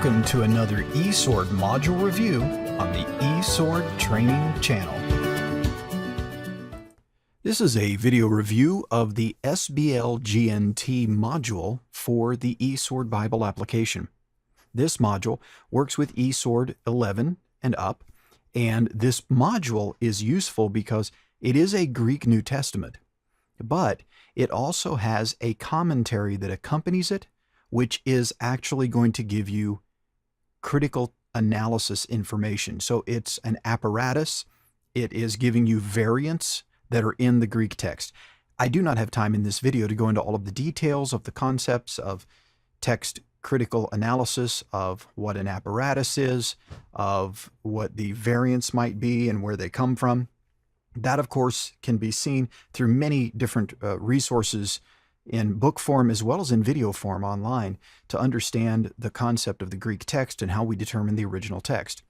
Welcome to another e-Sword module review on the e-SwordTraining channel. This is a video review of the SBL GNT module for the e-Sword Bible application. This module works with e-Sword 11 and up, and this module is useful because it is a Greek New Testament, but it also has a commentary that accompanies it, which is actually going to give you critical analysis information. So it's an apparatus. It is giving you variants that are in the Greek text. I do not have time in this video to go into all of the details of the concepts of text critical analysis, of what an apparatus is, of what the variants might be and where they come from. That, of course, can be seen through many different resources in book form as well as in video form online to understand the concept of the Greek text and how we determine the original text.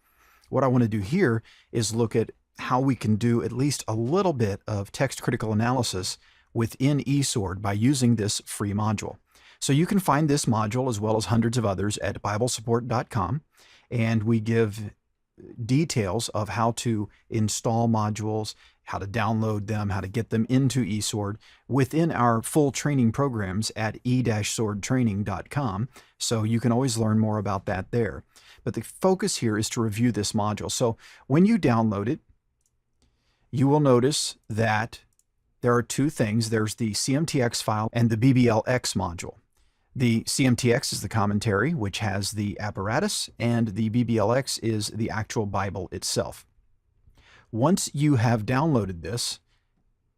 What I want to do here is look at how we can do at least a little bit of text critical analysis within eSword by using this free module. So you can find this module as well as hundreds of others at BibleSupport.com, and we give details of how to install modules, how to download them, how to get them into eSword within our full training programs at e-SwordTraining.com. So you can always learn more about that there. But the focus here is to review this module. So when you download it, you will notice that there are two things. There's the CMTX file and the BBLX module. The CMTX is the commentary, which has the apparatus, and the BBLX is the actual Bible itself. Once you have downloaded this,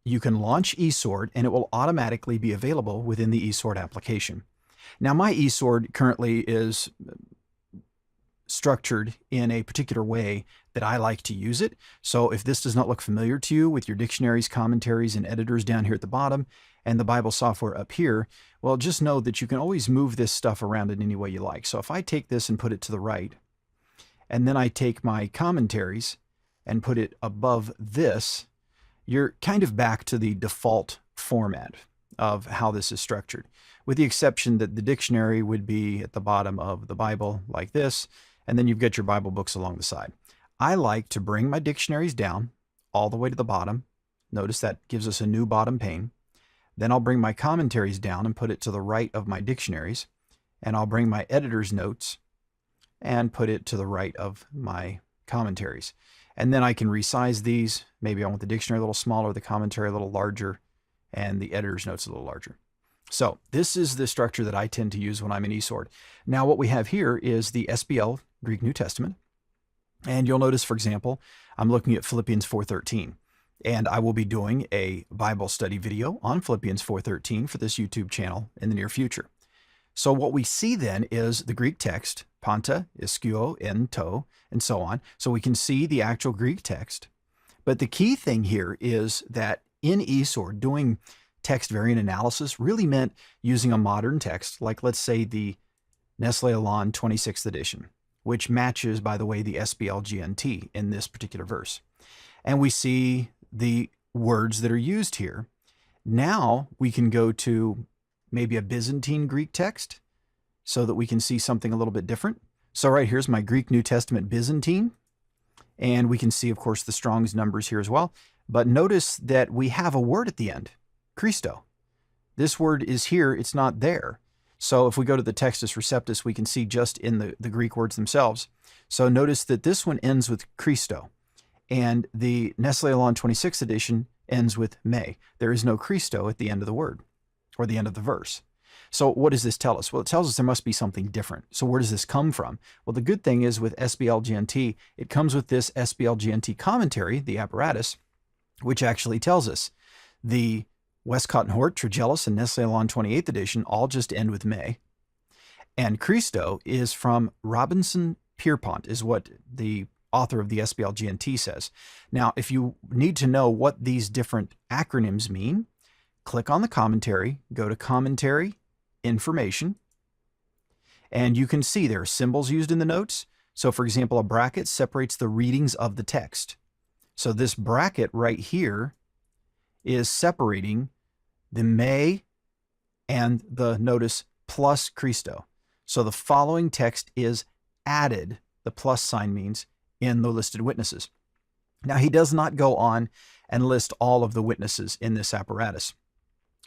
you can launch eSword, and it will automatically be available within the eSword application. Now, my eSword currently is structured in a particular way that I like to use it. So if this does not look familiar to you with your dictionaries, commentaries, and editors down here at the bottom, and the Bible software up here, well, just know that you can always move this stuff around in any way you like. So if I take this and put it to the right, and then I take my commentaries and put it above this, you're kind of back to the default format of how this is structured, with the exception that the dictionary would be at the bottom of the Bible like this, and then you've got your Bible books along the side. I like to bring my dictionaries down all the way to the bottom. Notice that gives us a new bottom pane. Then I'll bring my commentaries down and put it to the right of my dictionaries, and I'll bring my editor's notes and put it to the right of my commentaries. And then I can resize these. Maybe I want the dictionary a little smaller, the commentary a little larger, and the editor's notes a little larger. So this is the structure that I tend to use when I'm in eSword. Now what we have here is the SBL Greek New Testament. And you'll notice, for example, I'm looking at Philippians 4:13. And I will be doing a Bible study video on Philippians 4:13 for this YouTube channel in the near future. So what we see then is the Greek text, panta, ischio, en to, and so on. So we can see the actual Greek text. But the key thing here is that in eSword, doing text variant analysis really meant using a modern text, like let's say the Nestle Aland 26th edition, which matches, by the way, the SBL GNT in this particular verse. And we see the words that are used here. Now we can go to maybe a Byzantine Greek text so that we can see something a little bit different. So right here's my Greek New Testament Byzantine, and we can see, of course, the Strong's numbers here as well. But notice that we have a word at the end, Christo. This word is here, it's not there. So if we go to the Textus Receptus, we can see just in the Greek words themselves. So notice that this one ends with Christo. And the Nestle Aland 26th edition ends with me. There is no Christo at the end of the word or the end of the verse. So what does this tell us? Well, it tells us there must be something different. So where does this come from? Well, the good thing is with SBL GNT, it comes with this SBL GNT commentary, the apparatus, which actually tells us the Westcott and Hort, Tregellus, and Nestle Aland 28th edition all just end with me. And Christo is from Robinson Pierpont, is what the author of the SBL GNT says. Now, if you need to know what these different acronyms mean, click on the commentary, go to Commentary, Information, and you can see there are symbols used in the notes. So, for example, a bracket separates the readings of the text. So this bracket right here is separating the me and the, notice, plus Christo. So the following text is added, the plus sign means, in the listed witnesses. Now, he does not go on and list all of the witnesses in this apparatus.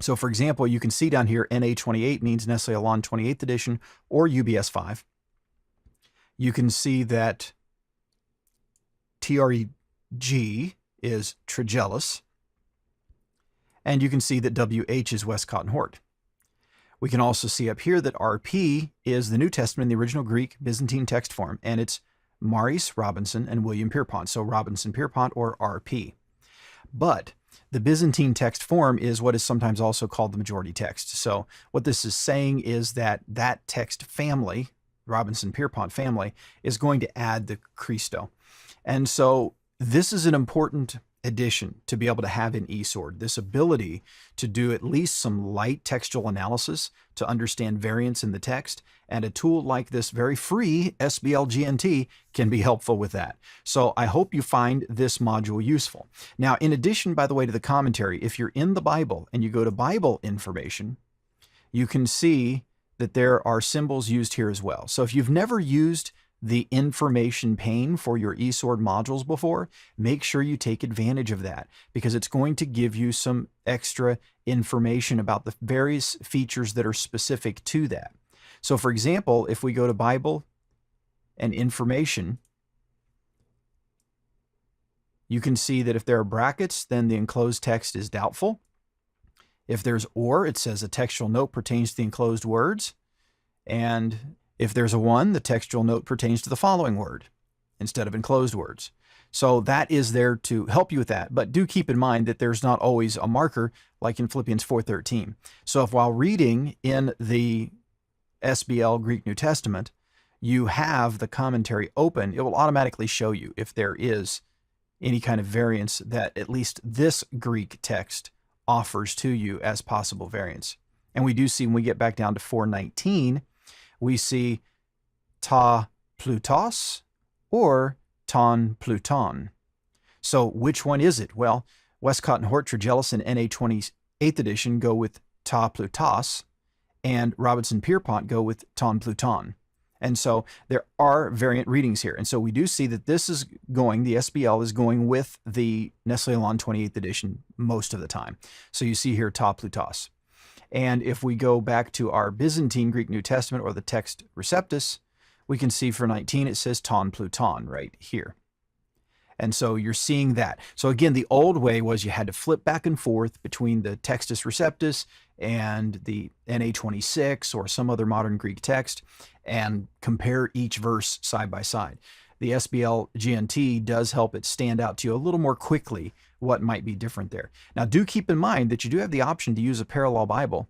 So, for example, you can see down here NA28 means Nestle Aland 28th edition or UBS 5. You can see that TREG is Trigellus. And you can see that WH is Westcott and Hort. We can also see up here that RP is the New Testament in the original Greek Byzantine text form, and it's Maurice Robinson and William Pierpont, so Robinson Pierpont or RP. But the Byzantine text form is what is sometimes also called the majority text. So what this is saying is that that text family, Robinson Pierpont family, is going to add the Christo. And so this is an important addition to be able to have in e-Sword, this ability to do at least some light textual analysis to understand variance in the text, and a tool like this very free SBL GNT can be helpful with that. So I hope you find this module useful. Now, in addition, by the way, to the commentary, if you're in the Bible and you go to Bible information, you can see that there are symbols used here as well. So if you've never used the information pane for your e-Sword modules before, make sure you take advantage of that, because it's going to give you some extra information about the various features that are specific to that. So for example, if we go to Bible and information, you can see that if there are brackets, then the enclosed text is doubtful. If there's or, it says a textual note pertains to the enclosed words. And if there's a 1, the textual note pertains to the following word instead of enclosed words. So that is there to help you with that. But do keep in mind that there's not always a marker like in Philippians 4:13. So if while reading in the SBL Greek New Testament, you have the commentary open, it will automatically show you if there is any kind of variance that at least this Greek text offers to you as possible variance. And we do see when we get back down to 4:19, we see ta plutos or ton pluton. So which one is it? Well, Westcott and Hort, Trigellus, and NA 28th edition go with ta plutos, and Robinson Pierpont go with ton pluton. And so there are variant readings here. And so we do see that this is going, the SBL is going with the Nestle Aland 28th edition most of the time. So you see here ta plutos. And if we go back to our Byzantine Greek New Testament or the text Receptus, we can see for 19 it says ton pluton right here. And so you're seeing that. So again, the old way was you had to flip back and forth between the Textus Receptus and the NA26 or some other modern Greek text and compare each verse side by side. The SBL GNT does help it stand out to you a little more quickly what might be different there. Now, do keep in mind that you do have the option to use a parallel Bible.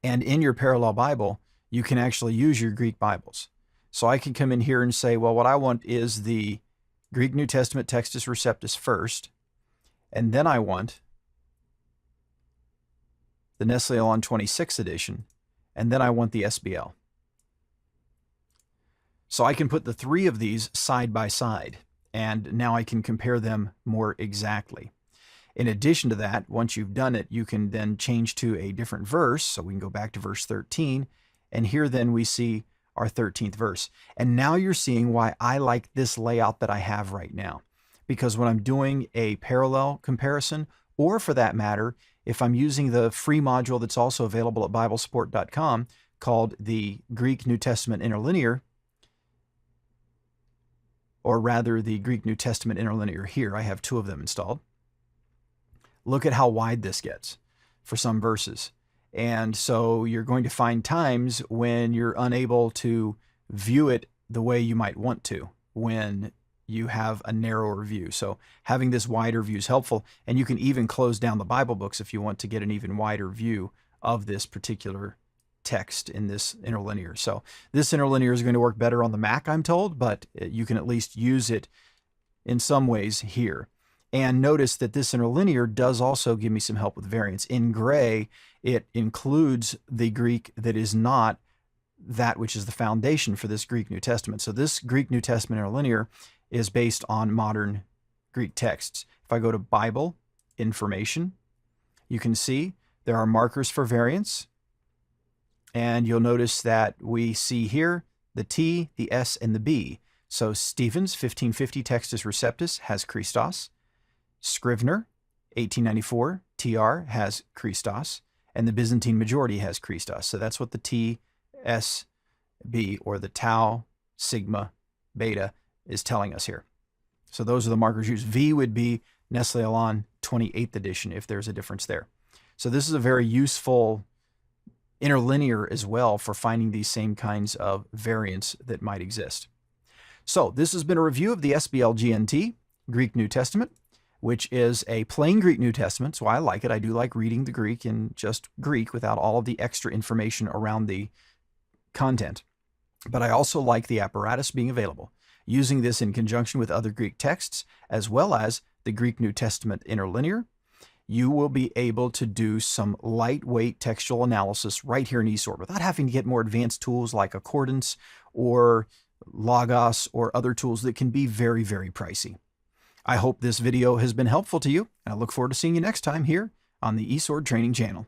And in your parallel Bible, you can actually use your Greek Bibles. So I can come in here and say, well, what I want is the Greek New Testament Textus Receptus first, and then I want the Nestle Aland 26th edition, and then I want the SBL. So I can put the 3 of these side by side, and now I can compare them more exactly. In addition to that, once you've done it, you can then change to a different verse. So we can go back to verse 13, and here then we see our 13th verse. And now you're seeing why I like this layout that I have right now. Because when I'm doing a parallel comparison, or for that matter, if I'm using the free module that's also available at BibleSupport.com called the Greek New Testament Interlinear, or rather the Greek New Testament Interlinear here, I have 2 of them installed. Look at how wide this gets for some verses. And so you're going to find times when you're unable to view it the way you might want to when you have a narrower view. So having this wider view is helpful, and you can even close down the Bible books if you want to get an even wider view of this particular text in this interlinear. So this interlinear is going to work better on the Mac, I'm told, but you can at least use it in some ways here. And notice that this interlinear does also give me some help with variance. In gray, it includes the Greek that is not that which is the foundation for this Greek New Testament. So this Greek New Testament interlinear is based on modern Greek texts. If I go to Bible information, you can see there are markers for variance. And you'll notice that we see here the T, the S, and the B. So Stephen's 1550 Textus Receptus has Christos. Scrivener, 1894 TR has Christos. And the Byzantine majority has Christos. So that's what the T, S, B, or the tau, sigma, beta is telling us here. So those are the markers used. V would be Nestle Aland 28th edition if there's a difference there. So this is a very useful interlinear as well for finding these same kinds of variants that might exist. So this has been a review of the SBL GNT, Greek New Testament, which is a plain Greek New Testament, so I like it. I do like reading the Greek in just Greek without all of the extra information around the content. But I also like the apparatus being available. Using this in conjunction with other Greek texts, as well as the Greek New Testament interlinear, you will be able to do some lightweight textual analysis right here in e-Sword without having to get more advanced tools like Accordance or Logos or other tools that can be very, very pricey. I hope this video has been helpful to you, and I look forward to seeing you next time here on the e-SwordTraining channel.